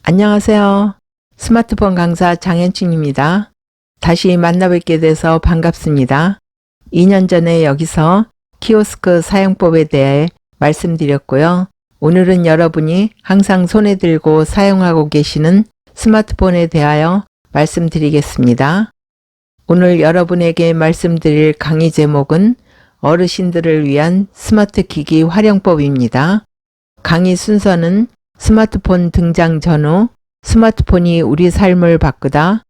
안녕하세요. 스마트폰 강사 장현춘입니다. 다시 만나뵙게 돼서 반갑습니다. 2년 전에 여기서 키오스크 사용법에 대해 말씀드렸고요. 오늘은 여러분이 항상 손에 들고 사용하고 계시는 스마트폰에 대하여 말씀드리겠습니다. 오늘 여러분에게 말씀드릴 강의 제목은 어르신들을 위한 스마트 기기 활용법입니다. 강의 순서는 스마트폰 등장 전후, 스마트폰이 우리 삶을 바꾸다,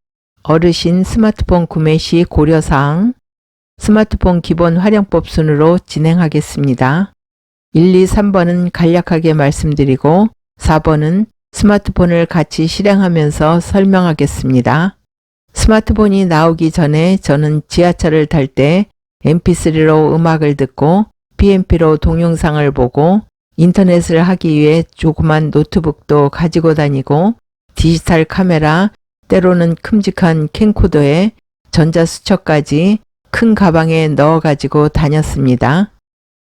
어르신 스마트폰 구매 시 고려사항, 스마트폰 기본 활용법 순으로 진행하겠습니다. 1, 2, 3번은 간략하게 말씀드리고 4번은 스마트폰을 같이 실행하면서 설명하겠습니다. 스마트폰이 나오기 전에 저는 지하철을 탈 때 mp3로 음악을 듣고 PMP로 동영상을 보고 인터넷을 하기 위해 조그만 노트북도 가지고 다니고 디지털 카메라, 때로는 큼직한 캠코더에 전자수첩까지 큰 가방에 넣어 가지고 다녔습니다.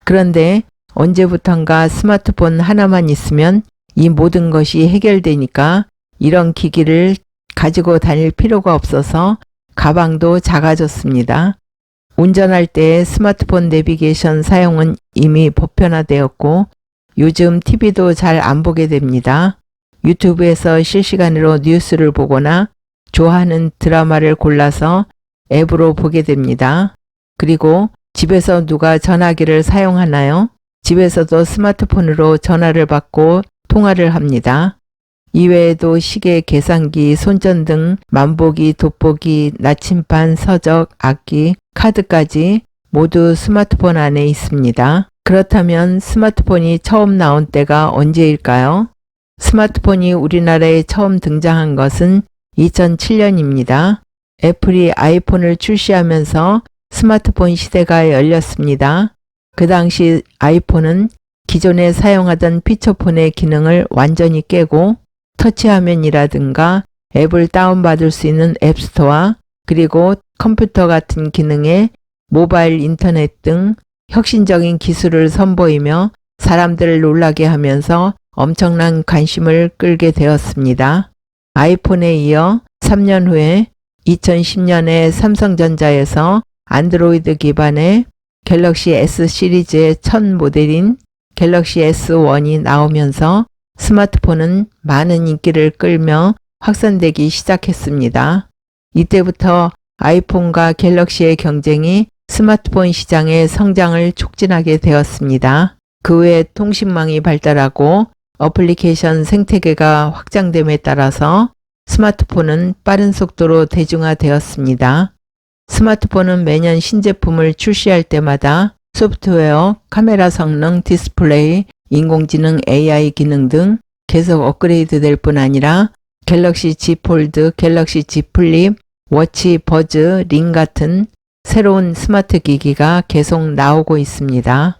그런데 언제부턴가 스마트폰 하나만 있으면 이 모든 것이 해결되니까 이런 기기를 가지고 다닐 필요가 없어서 가방도 작아졌습니다. 운전할 때 스마트폰 내비게이션 사용은 이미 보편화되었고 요즘 TV도 잘 안 보게 됩니다. 유튜브에서 실시간으로 뉴스를 보거나 좋아하는 드라마를 골라서 앱으로 보게 됩니다. 그리고 집에서 누가 전화기를 사용하나요? 집에서도 스마트폰으로 전화를 받고 통화를 합니다. 이외에도 시계, 계산기, 손전등, 만보기, 돋보기, 나침반, 서적, 악기, 카드까지 모두 스마트폰 안에 있습니다. 그렇다면 스마트폰이 처음 나온 때가 언제일까요? 스마트폰이 우리나라에 처음 등장한 것은 2007년입니다. 애플이 아이폰을 출시하면서 스마트폰 시대가 열렸습니다. 그 당시 아이폰은 기존에 사용하던 피처폰의 기능을 완전히 깨고 터치화면이라든가 앱을 다운받을 수 있는 앱스토어 그리고 컴퓨터 같은 기능의 모바일 인터넷 등 혁신적인 기술을 선보이며 사람들을 놀라게 하면서 엄청난 관심을 끌게 되었습니다. 아이폰에 이어 3년 후에 2010년에 삼성전자에서 안드로이드 기반의 갤럭시 S 시리즈의 첫 모델인 갤럭시 S1이 나오면서 스마트폰은 많은 인기를 끌며 확산되기 시작했습니다. 이때부터 아이폰과 갤럭시의 경쟁이 스마트폰 시장의 성장을 촉진하게 되었습니다. 그 외에 통신망이 발달하고 어플리케이션 생태계가 확장됨에 따라서 스마트폰은 빠른 속도로 대중화되었습니다. 스마트폰은 매년 신제품을 출시할 때마다 소프트웨어, 카메라 성능, 디스플레이, 인공지능 AI 기능 등 계속 업그레이드 될 뿐 아니라 갤럭시 Z 폴드, 갤럭시 Z 플립, 워치, 버즈, 링 같은 새로운 스마트 기기가 계속 나오고 있습니다.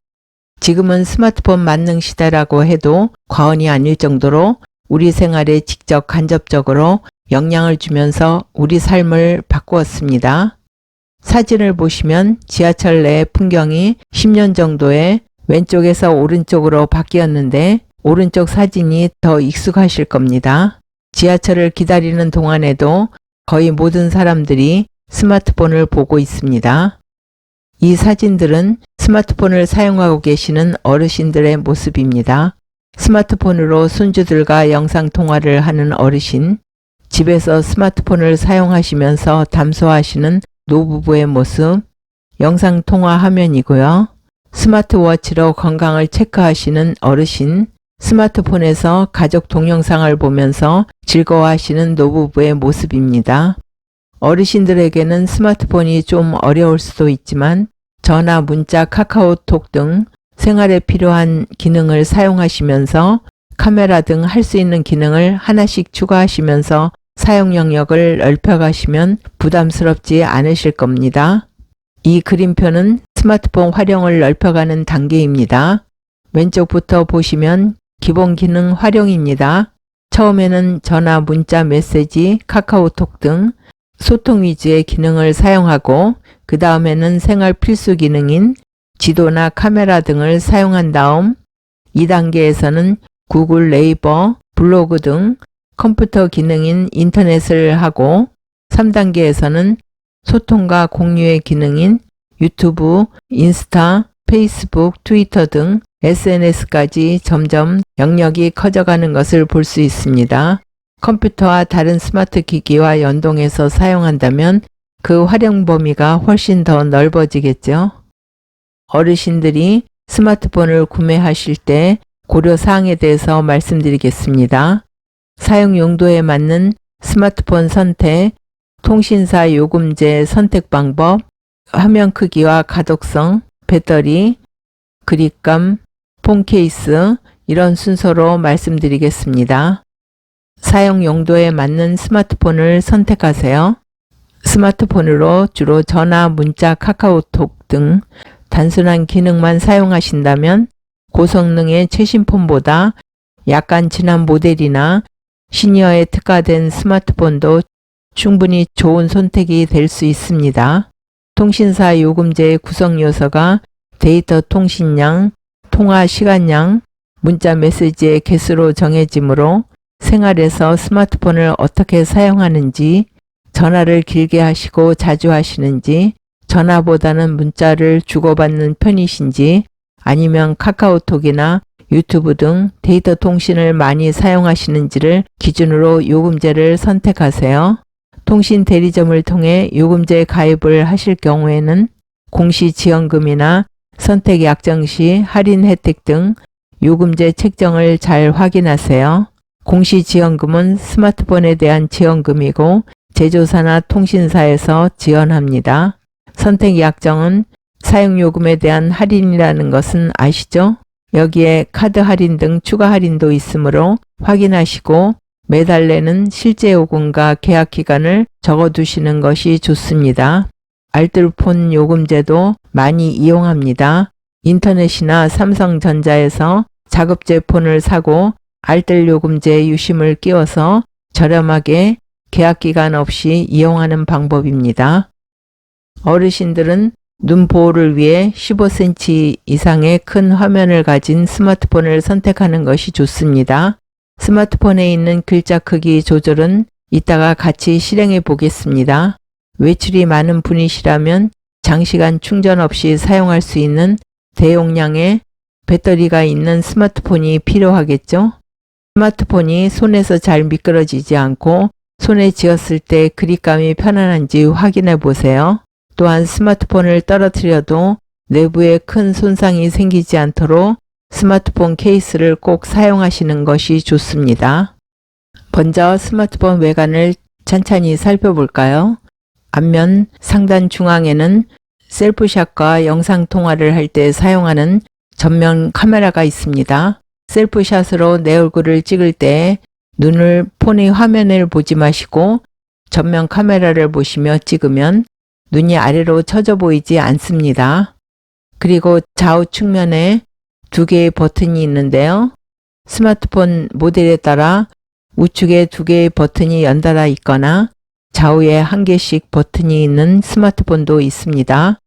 지금은 스마트폰 만능 시대라고 해도 과언이 아닐 정도로 우리 생활에 직접 간접적으로 영향을 주면서 우리 삶을 바꾸었습니다. 사진을 보시면 지하철 내 풍경이 10년 정도에 왼쪽에서 오른쪽으로 바뀌었는데 오른쪽 사진이 더 익숙하실 겁니다. 지하철을 기다리는 동안에도 거의 모든 사람들이 스마트폰을 보고 있습니다. 이 사진들은 스마트폰을 사용하고 계시는 어르신들의 모습입니다. 스마트폰으로 손주들과 영상통화를 하는 어르신, 집에서 스마트폰을 사용하시면서 담소하시는 노부부의 모습, 영상통화 화면이고요. 스마트워치로 건강을 체크하시는 어르신, 스마트폰에서 가족 동영상을 보면서 즐거워하시는 노부부의 모습입니다. 어르신들에게는 스마트폰이 좀 어려울 수도 있지만 전화, 문자, 카카오톡 등 생활에 필요한 기능을 사용하시면서 카메라 등 할 수 있는 기능을 하나씩 추가하시면서 사용 영역을 넓혀가시면 부담스럽지 않으실 겁니다. 이 그림표는 스마트폰 활용을 넓혀가는 단계입니다. 왼쪽부터 보시면 기본 기능 활용입니다. 처음에는 전화, 문자, 메시지, 카카오톡 등 소통 위주의 기능을 사용하고 그 다음에는 생활 필수 기능인 지도나 카메라 등을 사용한 다음 2단계에서는 구글, 네이버, 블로그 등 컴퓨터 기능인 인터넷을 하고 3단계에서는 소통과 공유의 기능인 유튜브, 인스타, 페이스북, 트위터 등 SNS까지 점점 영역이 커져가는 것을 볼 수 있습니다. 컴퓨터와 다른 스마트 기기와 연동해서 사용한다면 그 활용 범위가 훨씬 더 넓어지겠죠. 어르신들이 스마트폰을 구매하실 때 고려사항에 대해서 말씀드리겠습니다. 사용 용도에 맞는 스마트폰 선택, 통신사 요금제 선택 방법, 화면 크기와 가독성, 배터리, 그립감, 폰 케이스 이런 순서로 말씀드리겠습니다. 사용 용도에 맞는 스마트폰을 선택하세요. 스마트폰으로 주로 전화, 문자, 카카오톡 등 단순한 기능만 사용하신다면 고성능의 최신 폰보다 약간 진한 모델이나 시니어에 특화된 스마트폰도 충분히 좋은 선택이 될 수 있습니다. 통신사 요금제의 구성 요소가 데이터 통신량, 통화 시간량, 문자 메시지의 개수로 정해지므로 생활에서 스마트폰을 어떻게 사용하는지, 전화를 길게 하시고 자주 하시는지, 전화보다는 문자를 주고받는 편이신지, 아니면 카카오톡이나 유튜브 등 데이터 통신을 많이 사용하시는지를 기준으로 요금제를 선택하세요. 통신 대리점을 통해 요금제 가입을 하실 경우에는 공시지원금이나 선택 약정 시 할인 혜택 등 요금제 책정을 잘 확인하세요. 공시지원금은 스마트폰에 대한 지원금이고 제조사나 통신사에서 지원합니다. 선택 약정은 사용요금에 대한 할인이라는 것은 아시죠? 여기에 카드 할인 등 추가 할인도 있으므로 확인하시고 매달 내는 실제 요금과 계약 기간을 적어두시는 것이 좋습니다. 알뜰폰 요금제도 많이 이용합니다. 인터넷이나 삼성전자에서 자급제 폰을 사고 알뜰 요금제 유심을 끼워서 저렴하게 계약 기간 없이 이용하는 방법입니다. 어르신들은 눈 보호를 위해 15cm 이상의 큰 화면을 가진 스마트폰을 선택하는 것이 좋습니다. 스마트폰에 있는 글자 크기 조절은 이따가 같이 실행해 보겠습니다. 외출이 많은 분이시라면 장시간 충전 없이 사용할 수 있는 대용량의 배터리가 있는 스마트폰이 필요하겠죠? 스마트폰이 손에서 잘 미끄러지지 않고 손에 쥐었을 때 그립감이 편안한지 확인해 보세요. 또한 스마트폰을 떨어뜨려도 내부에 큰 손상이 생기지 않도록 스마트폰 케이스를 꼭 사용하시는 것이 좋습니다. 먼저 스마트폰 외관을 찬찬히 살펴볼까요? 앞면 상단 중앙에는 셀프샷과 영상 통화를 할 때 사용하는 전면 카메라가 있습니다. 셀프샷으로 내 얼굴을 찍을 때 눈을 폰의 화면을 보지 마시고 전면 카메라를 보시며 찍으면 눈이 아래로 처져 보이지 않습니다. 그리고 좌우 측면에 두 개의 버튼이 있는데요. 스마트폰 모델에 따라 우측에 두 개의 버튼이 연달아 있거나 좌우에 한 개씩 버튼이 있는 스마트폰도 있습니다.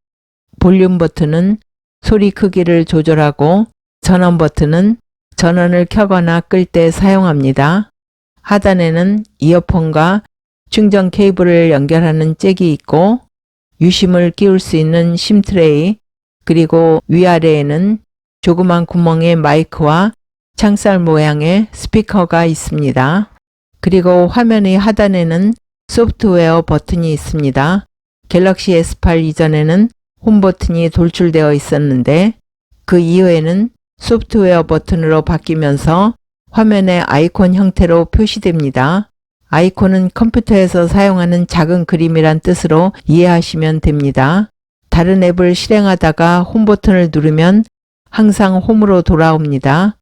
볼륨 버튼은 소리 크기를 조절하고 전원 버튼은 전원을 켜거나 끌 때 사용합니다. 하단에는 이어폰과 충전 케이블을 연결하는 잭이 있고 유심을 끼울 수 있는 심 트레이, 그리고 위아래에는 조그만 구멍의 마이크와 창살 모양의 스피커가 있습니다. 그리고 화면의 하단에는 소프트웨어 버튼이 있습니다. 갤럭시 S8 이전에는 홈 버튼이 돌출되어 있었는데 그 이후에는 소프트웨어 버튼으로 바뀌면서 화면의 아이콘 형태로 표시됩니다. 아이콘은 컴퓨터에서 사용하는 작은 그림이란 뜻으로 이해하시면 됩니다. 다른 앱을 실행하다가 홈 버튼을 누르면 항상 홈으로 돌아옵니다.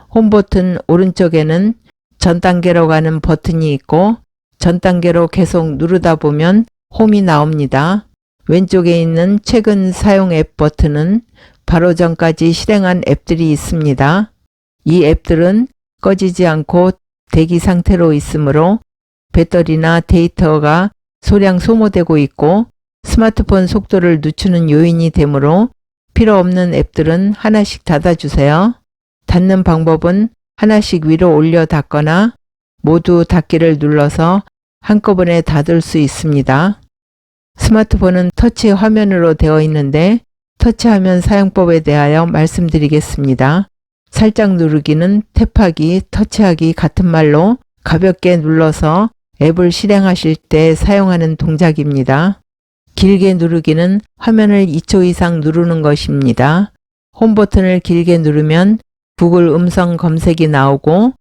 홈 버튼 오른쪽에는 전 단계로 가는 버튼이 있고 전 단계로 계속 누르다 보면 홈이 나옵니다. 왼쪽에 있는 최근 사용 앱 버튼은 바로 전까지 실행한 앱들이 있습니다. 이 앱들은 꺼지지 않고 대기 상태로 있으므로 배터리나 데이터가 소량 소모되고 있고 스마트폰 속도를 늦추는 요인이 되므로 필요 없는 앱들은 하나씩 닫아주세요. 닫는 방법은 하나씩 위로 올려 닫거나 모두 닫기를 눌러서 한꺼번에 닫을 수 있습니다. 스마트폰은 터치 화면으로 되어 있는데 터치화면 사용법에 대하여 말씀드리겠습니다. 살짝 누르기는 탭하기, 터치하기 같은 말로 가볍게 눌러서 앱을 실행하실 때 사용하는 동작입니다. 길게 누르기는 화면을 2초 이상 누르는 것입니다. 홈 버튼을 길게 누르면 구글 음성 검색이 나오고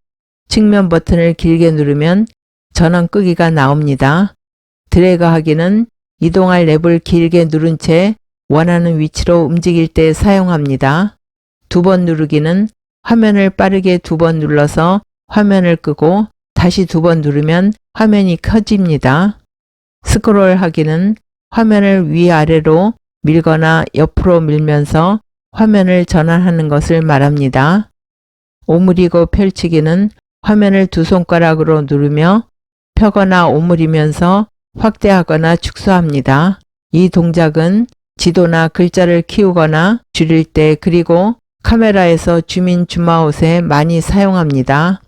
측면 버튼을 길게 누르면 전원 끄기가 나옵니다. 드래그 하기는 이동할 랩을 길게 누른 채 원하는 위치로 움직일 때 사용합니다. 2번 누르기는 화면을 빠르게 2번 눌러서 화면을 끄고 다시 2번 누르면 화면이 켜집니다. 스크롤 하기는 화면을 위아래로 밀거나 옆으로 밀면서 화면을 전환하는 것을 말합니다. 오므리고 펼치기는 화면을 2손가락으로 누르며 펴거나 오므리면서 확대하거나 축소합니다. 이 동작은 지도나 글자를 키우거나 줄일 때 그리고 카메라에서 줌인 줌아웃에 많이 사용합니다.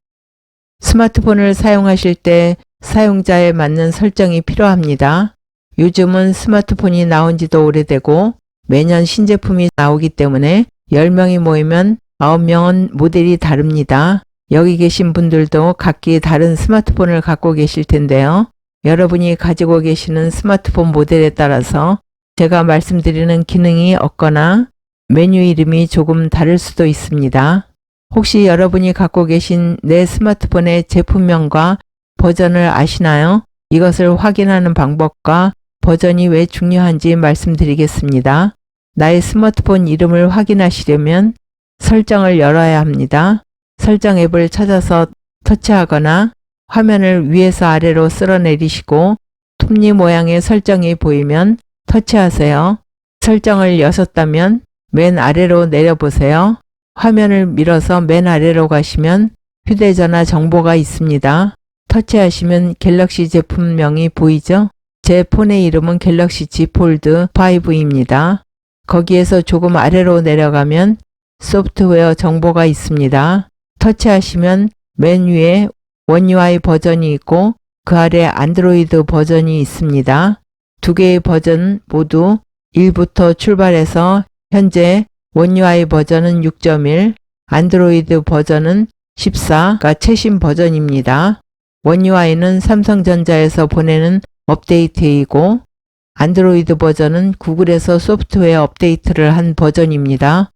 스마트폰을 사용하실 때 사용자에 맞는 설정이 필요합니다. 요즘은 스마트폰이 나온 지도 오래되고 매년 신제품이 나오기 때문에 10명이 모이면 9명은 모델이 다릅니다. 여기 계신 분들도 각기 다른 스마트폰을 갖고 계실 텐데요. 여러분이 가지고 계시는 스마트폰 모델에 따라서 제가 말씀드리는 기능이 없거나 메뉴 이름이 조금 다를 수도 있습니다. 혹시 여러분이 갖고 계신 내 스마트폰의 제품명과 버전을 아시나요? 이것을 확인하는 방법과 버전이 왜 중요한지 말씀드리겠습니다. 나의 스마트폰 이름을 확인하시려면 설정을 열어야 합니다. 설정 앱을 찾아서 터치하거나 화면을 위에서 아래로 쓸어내리시고 톱니 모양의 설정이 보이면 터치하세요. 설정을 여셨다면 맨 아래로 내려보세요. 화면을 밀어서 맨 아래로 가시면 휴대전화 정보가 있습니다. 터치하시면 갤럭시 제품명이 보이죠? 제 폰의 이름은 갤럭시 Z 폴드 5입니다. 거기에서 조금 아래로 내려가면 소프트웨어 정보가 있습니다. 터치하시면 맨 위에 원 UI 버전이 있고 그 아래 안드로이드 버전이 있습니다. 두 개의 버전 모두 1부터 출발해서 현재 원 UI 버전은 6.1, 안드로이드 버전은 14가 최신 버전입니다. 원 UI는 삼성전자에서 보내는 업데이트이고 안드로이드 버전은 구글에서 소프트웨어 업데이트를 한 버전입니다.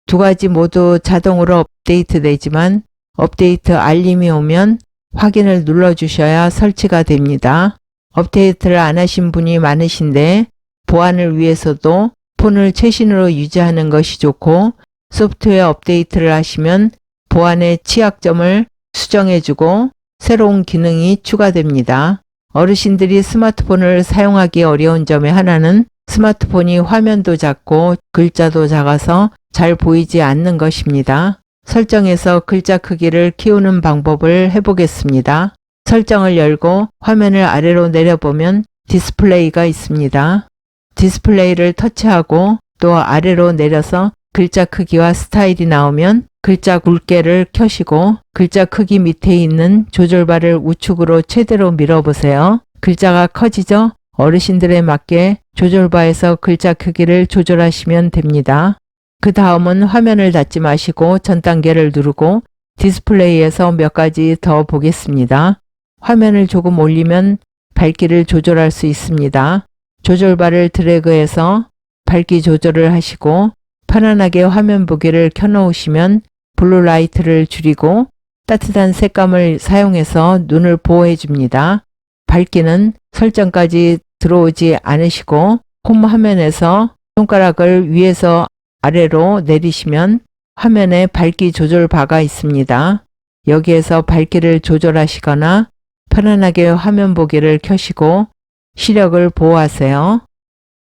두 가지 모두 자동으로 업데이트 되지만 업데이트 알림이 오면 확인을 눌러주셔야 설치가 됩니다. 업데이트를 안 하신 분이 많으신데 보안을 위해서도 폰을 최신으로 유지하는 것이 좋고 소프트웨어 업데이트를 하시면 보안의 취약점을 수정해주고 새로운 기능이 추가됩니다. 어르신들이 스마트폰을 사용하기 어려운 점의 하나는 스마트폰이 화면도 작고 글자도 작아서 잘 보이지 않는 것입니다. 설정에서 글자 크기를 키우는 방법을 해보겠습니다. 설정을 열고 화면을 아래로 내려보면 디스플레이가 있습니다. 디스플레이를 터치하고 또 아래로 내려서 글자 크기와 스타일이 나오면 글자 굵게를 켜시고 글자 크기 밑에 있는 조절바를 우측으로 최대로 밀어보세요. 글자가 커지죠? 어르신들에 맞게 조절바에서 글자 크기를 조절하시면 됩니다. 그 다음은 화면을 닫지 마시고 전 단계를 누르고 디스플레이에서 몇 가지 더 보겠습니다. 화면을 조금 올리면 밝기를 조절할 수 있습니다. 조절바를 드래그해서 밝기 조절을 하시고 편안하게 화면 보기를 켜놓으시면 블루라이트를 줄이고 따뜻한 색감을 사용해서 눈을 보호해 줍니다. 밝기는 설정까지 들어오지 않으시고 홈 화면에서 손가락을 위에서 아래로 내리시면 화면에 밝기 조절 바가 있습니다. 여기에서 밝기를 조절하시거나 편안하게 화면 보기를 켜시고 시력을 보호하세요.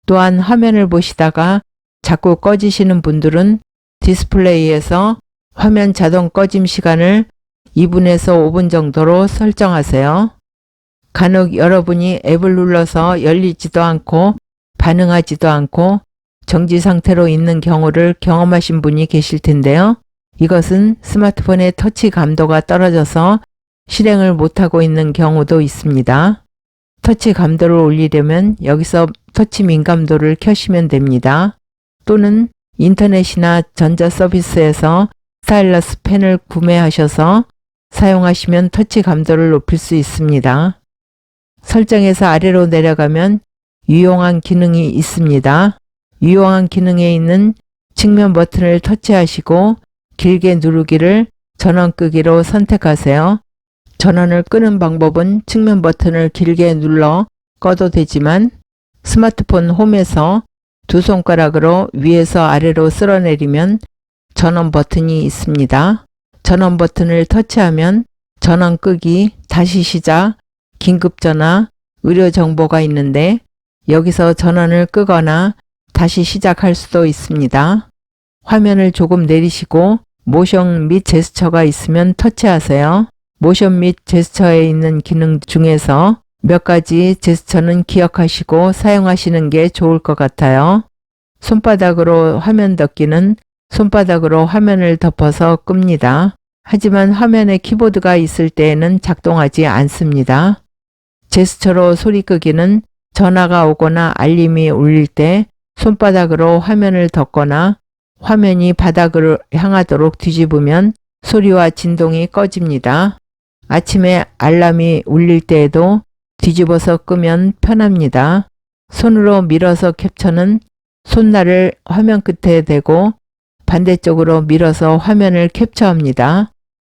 또한 화면을 보시다가 자꾸 꺼지시는 분들은 디스플레이에서 화면 자동 꺼짐 시간을 2분에서 5분 정도로 설정하세요. 간혹 여러분이 앱을 눌러서 열리지도 않고 반응하지도 않고 정지 상태로 있는 경우를 경험하신 분이 계실 텐데요. 이것은 스마트폰의 터치 감도가 떨어져서 실행을 못하고 있는 경우도 있습니다. 터치 감도를 올리려면 여기서 터치 민감도를 켜시면 됩니다. 또는 인터넷이나 전자서비스에서 스타일러스 펜을 구매하셔서 사용하시면 터치 감도를 높일 수 있습니다. 설정에서 아래로 내려가면 유용한 기능이 있습니다. 유용한 기능에 있는 측면 버튼을 터치하시고 길게 누르기를 전원 끄기로 선택하세요. 전원을 끄는 방법은 측면 버튼을 길게 눌러 꺼도 되지만 스마트폰 홈에서 두 손가락으로 위에서 아래로 쓸어내리면 전원 버튼이 있습니다. 전원 버튼을 터치하면 전원 끄기, 다시 시작, 긴급전화, 의료 정보가 있는데 여기서 전원을 끄거나 다시 시작할 수도 있습니다. 화면을 조금 내리시고 모션 및 제스처가 있으면 터치하세요. 모션 및 제스처에 있는 기능 중에서 몇 가지 제스처는 기억하시고 사용하시는 게 좋을 것 같아요. 손바닥으로 화면 덮기는 손바닥으로 화면을 덮어서 끕니다. 하지만 화면에 키보드가 있을 때에는 작동하지 않습니다. 제스처로 소리 끄기는 전화가 오거나 알림이 울릴 때 손바닥으로 화면을 덮거나 화면이 바닥을 향하도록 뒤집으면 소리와 진동이 꺼집니다. 아침에 알람이 울릴 때에도 뒤집어서 끄면 편합니다. 손으로 밀어서 캡처는 손날을 화면 끝에 대고 반대쪽으로 밀어서 화면을 캡처합니다.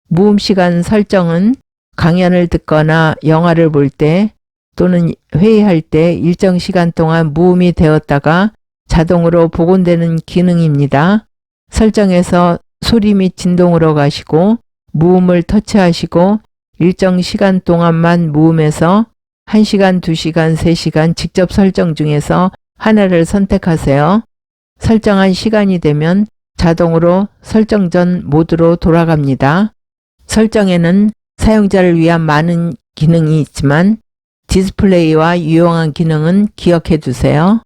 무음 시간 설정은 강연을 듣거나 영화를 볼 때 또는 회의할 때 일정 시간 동안 무음이 되었다가 자동으로 복원되는 기능입니다. 설정에서 소리 및 진동으로 가시고 무음을 터치하시고 일정 시간 동안만 무음해서 1시간, 2시간, 3시간 직접 설정 중에서 하나를 선택하세요. 설정한 시간이 되면 자동으로 설정 전 모드로 돌아갑니다. 설정에는 사용자를 위한 많은 기능이 있지만 디스플레이와 유용한 기능은 기억해 두세요.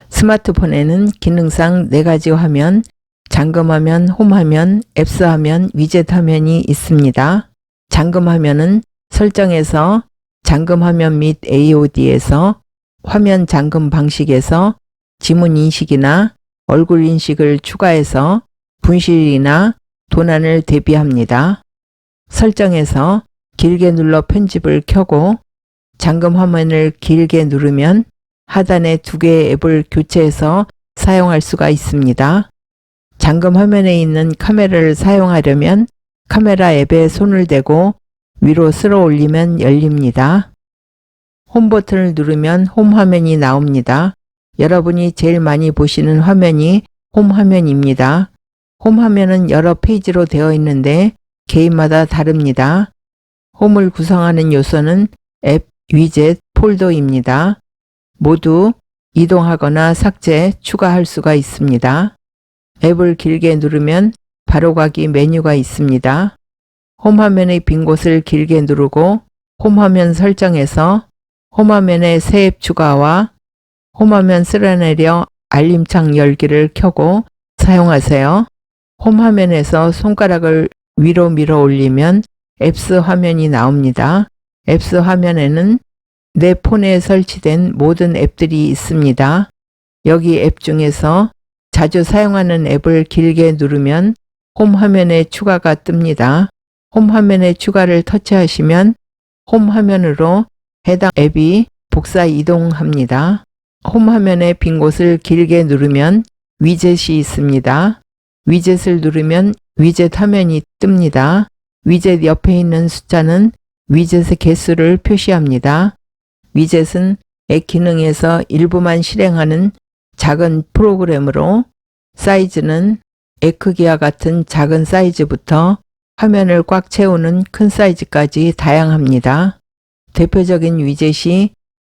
스마트폰에는 기능상 4가지 화면, 잠금화면, 홈화면, 앱스 화면, 위젯 화면이 있습니다. 잠금화면은 설정에서 잠금화면 및 AOD에서 화면 잠금 방식에서 지문 인식이나 얼굴 인식을 추가해서 분실이나 도난을 대비합니다. 설정에서 길게 눌러 편집을 켜고 잠금 화면을 길게 누르면 하단에 2개의 앱을 교체해서 사용할 수가 있습니다. 잠금 화면에 있는 카메라를 사용하려면 카메라 앱에 손을 대고 위로 쓸어 올리면 열립니다. 홈 버튼을 누르면 홈 화면이 나옵니다. 여러분이 제일 많이 보시는 화면이 홈 화면입니다. 홈 화면은 여러 페이지로 되어 있는데 개인마다 다릅니다. 홈을 구성하는 요소는 앱, 위젯, 폴더입니다. 모두 이동하거나 삭제, 추가할 수가 있습니다. 앱을 길게 누르면 바로가기 메뉴가 있습니다. 홈 화면의 빈 곳을 길게 누르고 홈 화면 설정에서 홈 화면에 새 앱 추가와 홈 화면 쓸어내려 알림창 열기를 켜고 사용하세요. 홈 화면에서 손가락을 위로 밀어 올리면 앱스 화면이 나옵니다. 앱스 화면에는 내 폰에 설치된 모든 앱들이 있습니다. 여기 앱 중에서 자주 사용하는 앱을 길게 누르면 홈 화면에 추가가 뜹니다. 홈 화면에 추가를 터치하시면 홈 화면으로 해당 앱이 복사 이동합니다. 홈 화면의 빈 곳을 길게 누르면 위젯이 있습니다. 위젯을 누르면 위젯 화면이 뜹니다. 위젯 옆에 있는 숫자는 위젯의 개수를 표시합니다. 위젯은 앱 기능에서 일부만 실행하는 작은 프로그램으로 사이즈는 앱 크기와 같은 작은 사이즈부터 화면을 꽉 채우는 큰 사이즈까지 다양합니다. 대표적인 위젯이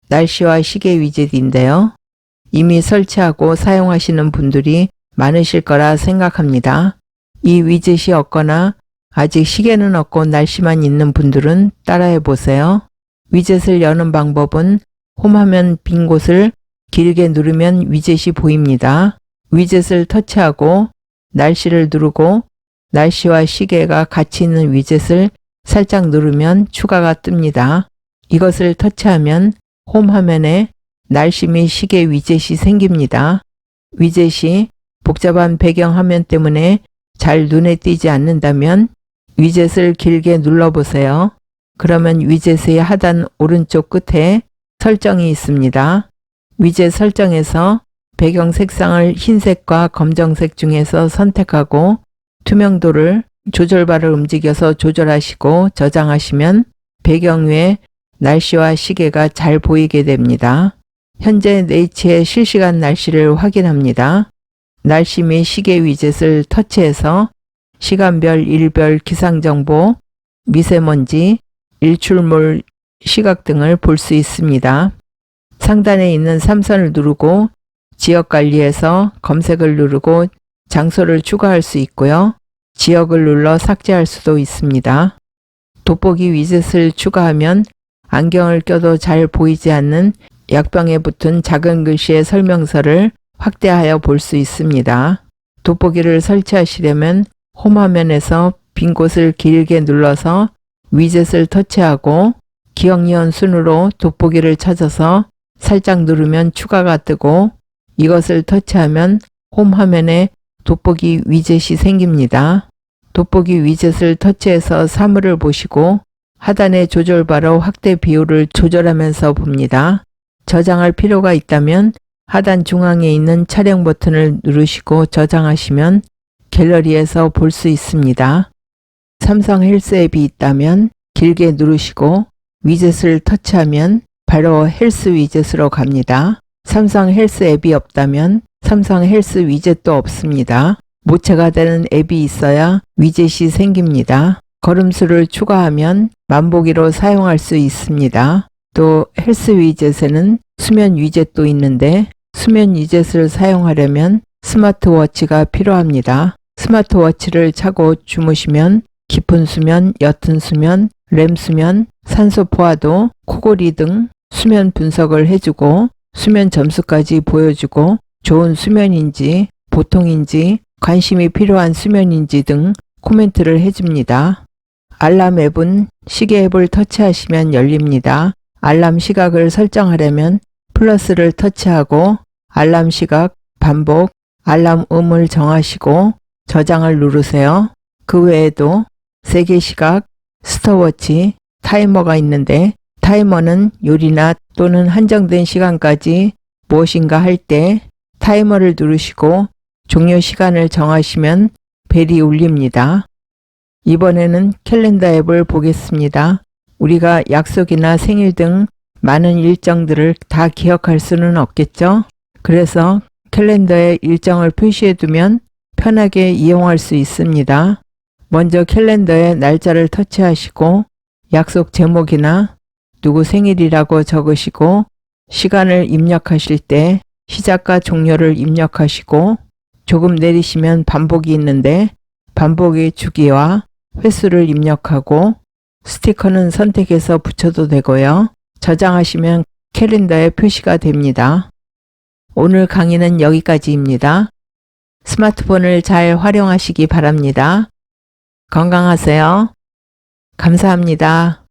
날씨와 시계 위젯인데요. 이미 설치하고 사용하시는 분들이 많으실 거라 생각합니다. 이 위젯이 없거나 아직 시계는 없고 날씨만 있는 분들은 따라해 보세요. 위젯을 여는 방법은 홈화면 빈 곳을 길게 누르면 위젯이 보입니다. 위젯을 터치하고 날씨를 누르고 날씨와 시계가 같이 있는 위젯을 살짝 누르면 추가가 뜹니다. 이것을 터치하면 홈 화면에 날씨 및 시계 위젯이 생깁니다. 위젯이 복잡한 배경 화면 때문에 잘 눈에 띄지 않는다면 위젯을 길게 눌러보세요. 그러면 위젯의 하단 오른쪽 끝에 설정이 있습니다. 위젯 설정에서 배경 색상을 흰색과 검정색 중에서 선택하고 투명도를 조절바를 움직여서 조절하시고 저장하시면 배경 위에 날씨와 시계가 잘 보이게 됩니다. 현재 네이치의 실시간 날씨를 확인합니다. 날씨 및 시계 위젯을 터치해서 시간별, 일별 기상정보, 미세먼지, 일출몰 시각 등을 볼 수 있습니다. 상단에 있는 3선을 누르고 지역관리에서 검색을 누르고 장소를 추가할 수 있고요. 지역을 눌러 삭제할 수도 있습니다. 돋보기 위젯을 추가하면 안경을 껴도 잘 보이지 않는 약병에 붙은 작은 글씨의 설명서를 확대하여 볼 수 있습니다. 돋보기를 설치하시려면 홈 화면에서 빈 곳을 길게 눌러서 위젯을 터치하고 기억니은 순으로 돋보기를 찾아서 살짝 누르면 추가가 뜨고 이것을 터치하면 홈 화면에 돋보기 위젯이 생깁니다. 돋보기 위젯을 터치해서 사물을 보시고 하단의 조절바로 확대 비율을 조절하면서 봅니다. 저장할 필요가 있다면 하단 중앙에 있는 촬영 버튼을 누르시고 저장하시면 갤러리에서 볼 수 있습니다. 삼성 헬스 앱이 있다면 길게 누르시고 위젯을 터치하면 바로 헬스 위젯으로 갑니다. 삼성 헬스 앱이 없다면 삼성 헬스 위젯도 없습니다. 모체가 되는 앱이 있어야 위젯이 생깁니다. 걸음수를 추가하면 만보기로 사용할 수 있습니다. 또 헬스 위젯에는 수면 위젯도 있는데 수면 위젯을 사용하려면 스마트워치가 필요합니다. 스마트워치를 차고 주무시면 깊은 수면, 옅은 수면, 렘 수면, 산소 포화도, 코골이 등 수면 분석을 해주고 수면 점수까지 보여주고 좋은 수면인지 보통인지 관심이 필요한 수면인지 등 코멘트를 해줍니다. 알람 앱은 시계 앱을 터치하시면 열립니다. 알람 시각을 설정하려면 플러스를 터치하고 알람 시각, 반복, 알람 음을 정하시고 저장을 누르세요. 그 외에도 세계 시각, 스톱워치, 타이머가 있는데 타이머는 요리나 또는 한정된 시간까지 무엇인가 할 때 타이머를 누르시고 종료 시간을 정하시면 벨이 울립니다. 이번에는 캘린더 앱을 보겠습니다. 우리가 약속이나 생일 등 많은 일정들을 다 기억할 수는 없겠죠? 그래서 캘린더에 일정을 표시해 두면 편하게 이용할 수 있습니다. 먼저 캘린더에 날짜를 터치하시고 약속 제목이나 누구 생일이라고 적으시고 시간을 입력하실 때 시작과 종료를 입력하시고 조금 내리시면 반복이 있는데 반복의 주기와 횟수를 입력하고 스티커는 선택해서 붙여도 되고요. 저장하시면 캘린더에 표시가 됩니다. 오늘 강의는 여기까지입니다. 스마트폰을 잘 활용하시기 바랍니다. 건강하세요. 감사합니다.